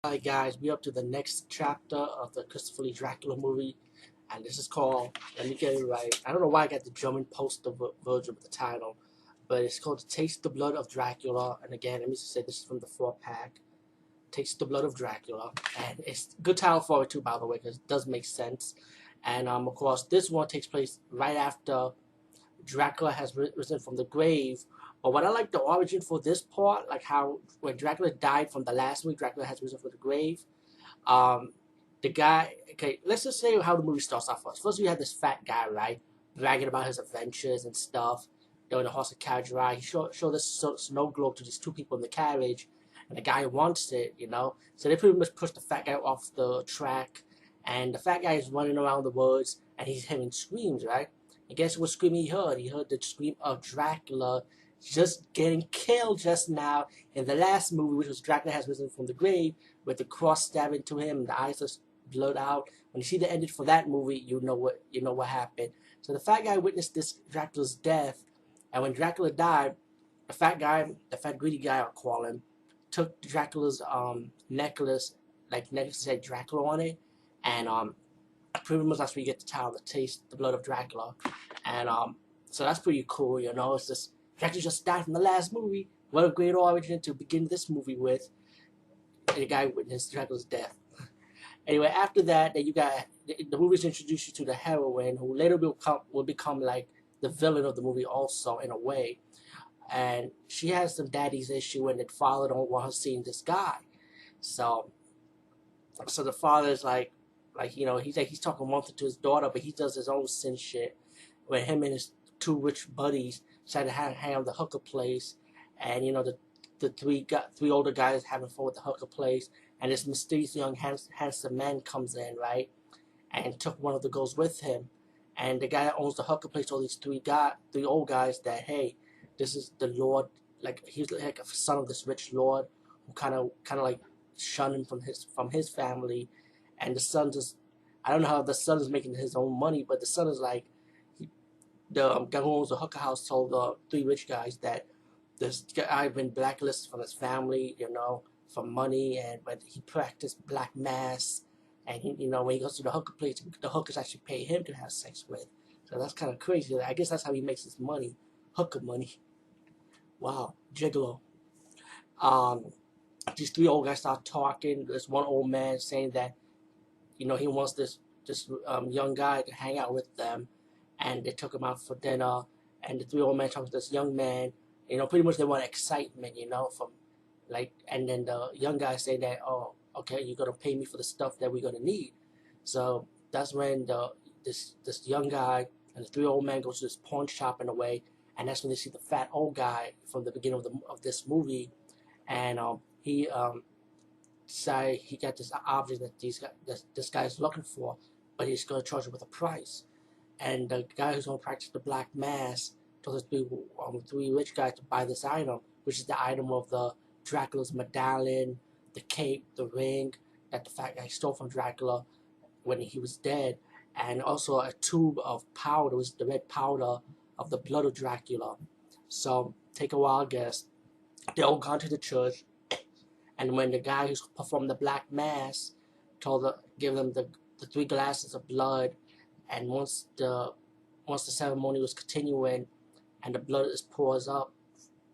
Hi guys, we up to the next chapter of the Christopher Lee Dracula movie, and this is called, let me get it right, I don't know why I got the German poster version of the title, but it's called Taste the Blood of Dracula, and again, let me just say this is from the 4-pack, Taste the Blood of Dracula, and it's a good title for it too, by the way, because it does make sense, and of course, this one takes place right after Dracula has risen from the grave. But what I like the origin for this part, like how when Dracula died from the last movie, Dracula has risen from the grave. Um, the guy. Okay, let's just say how the movie starts off first. First, we have this fat guy, right, bragging about his adventures and stuff. During the horse and carriage ride, he showed this snow globe to these two people in the carriage, and the guy wants it, you know. So they pretty much push the fat guy off the track, and the fat guy is running around the woods, and he's hearing screams, right? And guess what scream he heard? He heard the scream of Dracula just getting killed just now in the last movie, which was Dracula has risen from the grave, with the cross stabbing to him, and the eyes are blurred out. When you see the ending for that movie, you know what happened. So the fat guy witnessed this Dracula's death, and when Dracula died, the fat guy, the fat greedy guy, I'll call him, took Dracula's necklace, like necklace that said Dracula on it, and pretty much that's where you get the title, the Taste the Blood of Dracula, and so that's pretty cool, you know. It's just Dracula just died from the last movie. What a great origin to begin this movie with. And the guy witnessed Dracula's death. Anyway, after that, then you got the movies introduce you to the heroine, who later will become like the villain of the movie, also in a way. And she has some daddy's issue, and the father don't want her seeing this guy. So, so the father's like you know, he's talking one thing to his daughter, but he does his own sin shit. When him and his two rich buddies decided to hang out the hooker place, and you know the three older guys having fun with the hooker place, and this mysterious young handsome man comes in, right, and took one of the girls with him, and the guy that owns the hooker place told these three old guys that, hey, this is the Lord, like he's like a son of this rich Lord who kind of like shunned him from his family, and the son just, I don't know how the son is making his own money, but the son is like, the guy who owns the hooker house told the three rich guys that this guy had been blacklisted from his family, you know, for money, and but he practiced black mass, and he, you know, when he goes to the hooker place, the hookers actually pay him to have sex with. So that's kind of crazy. I guess that's how he makes his money, hooker money. Wow, gigolo. Um, these three old guys start talking. There's one old man saying that, you know, he wants this young guy to hang out with them, and they took him out for dinner. And the three old men talking to this young man. You know, pretty much they want excitement, you know, from like. And then the young guy say that, oh, okay, you're gonna pay me for the stuff that we're gonna need. So that's when this young guy and the three old men go to this pawn shop in a way, and that's when they see the fat old guy from the beginning of this movie, and he say he got this object that this guy is looking for, but he's going to charge him with a price. And the guy who's going to practice the black mass told the three rich guys to buy this item, which is the item of the Dracula's medallion, the cape, the ring that the fat guy stole from Dracula when he was dead, and also a tube of powder, was the red powder of the blood of Dracula. So take a wild guess. They all gone to the church, and when the guy who performed the black mass give them the three glasses of blood, and once the ceremony was continuing, and the blood is pours up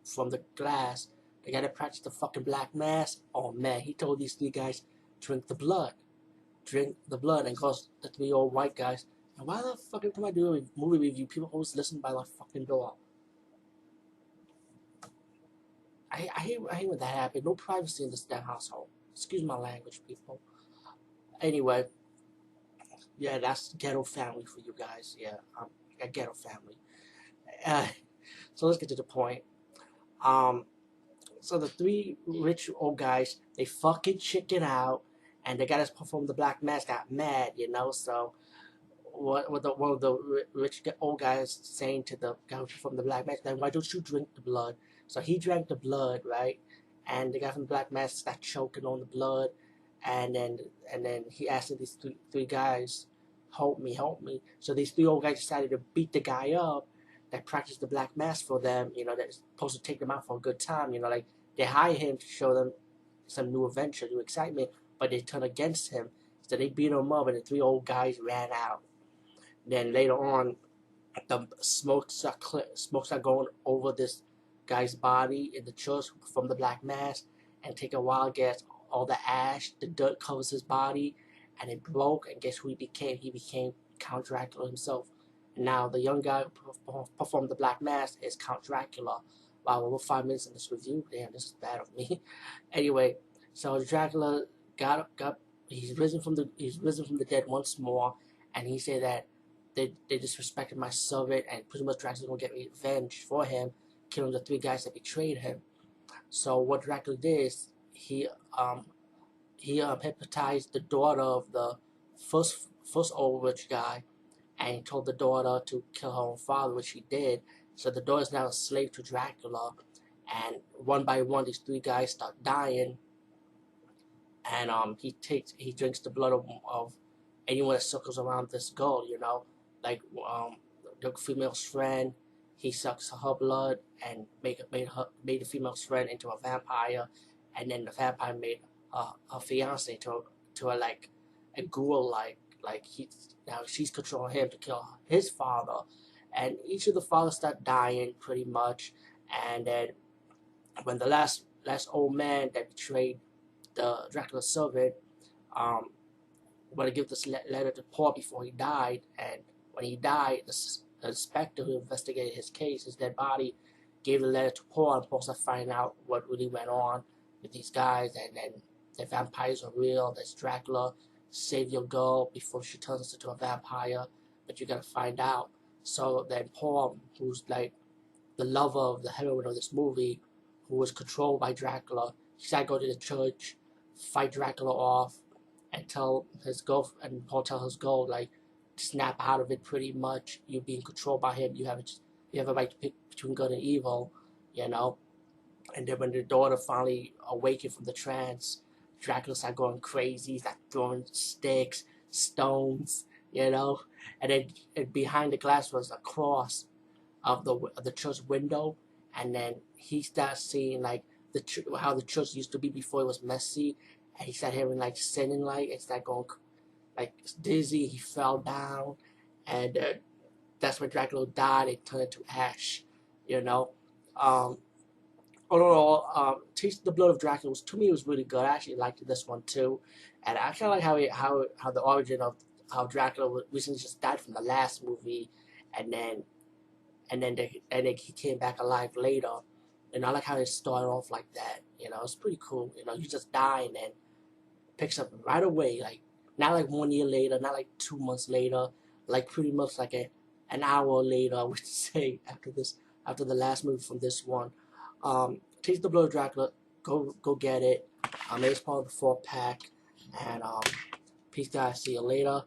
from the glass, they gotta practice the fucking black mass. Oh man, he told these three guys, drink the blood, and of course the three old white guys. And why the fuck every time I do a movie review, people always listen by my fucking door? I hate when that happens. No privacy in this damn household. Excuse my language, people. Anyway, yeah, that's ghetto family for you guys. Yeah, a ghetto family. Uh, so let's get to the point. Um, so the three rich old guys, they fucking chicken out, and the guy that's performed the black mass got mad, you know. So one of the rich old guys saying to the guy from the black mass, then why don't you drink the blood? So he drank the blood, right? And the guy from the black mass started choking on the blood, and then he asked these three guys, help me, help me. So these three old guys decided to beat the guy up that practiced the black mass for them, you know, that's supposed to take them out for a good time, you know, like they hire him to show them some new adventure, new excitement, but they turned against him. So they beat him up, and the three old guys ran out. Then later on, the smoke start going over this guy's body in the church from the black mass, and take a while, gets all the ash, the dirt covers his body, and it broke. And guess who he became? He became Count Dracula himself. And now the young guy who performed the black mass is Count Dracula. Wow, we're 5 minutes in this review. Damn, this is bad of me. Anyway, so Dracula got he's risen from the dead once more, and he said that they disrespected my servant, and pretty much Dracula's gonna get revenge for him, killing the three guys that betrayed him. So what Dracula did is he hypnotized the daughter of the first old rich guy, and he told the daughter to kill her own father, which she did. So the daughter is now a slave to Dracula, and one by one these three guys start dying, and he drinks the blood of anyone that circles around this girl, like the female's friend. He sucks her blood and made the female's friend into a vampire, and then the vampire made her fiance to a like a ghoul, like now she's controlling him to kill his father, and each of the fathers start dying pretty much, and then when the last old man that betrayed the Dracula servant want to give this letter to Paul before he died, and when he died, the inspector who investigated his case, his dead body, gave the letter to Paul, and Paul started finding out what really went on with these guys, and then the vampires are real. There's Dracula. Save your girl before she turns into a vampire, but you gotta find out. So then Paul, who's like the lover of the heroine of this movie, who was controlled by Dracula, he started going to the church, fight Dracula off, and Paul tell his girl, like, snap out of it pretty much. You're being controlled by him. You have a right to pick between good and evil, And then when the daughter finally awakened from the trance, Dracula started going crazy. He's like throwing sticks, stones, And then behind the glass was a cross of the church window, and then he started seeing like how the church used to be before it was messy, and he started hearing like sinning, like it's like going like dizzy. He fell down, and that's when Dracula died. It turned into ash, Overall, Taste the Blood of Dracula to me was really good. I actually liked this one too, and I kind of like how the origin of how Dracula recently just died from the last movie, and then he came back alive later, and I like how it started off like that. It's pretty cool. You just die and then picks up right away, like not like 1 year later, not like 2 months later, like pretty much like an hour later, I would say, after the last movie from this one. Taste the Blood of Dracula. Go get it. It's part of the 4-pack. And peace, guys. See you later.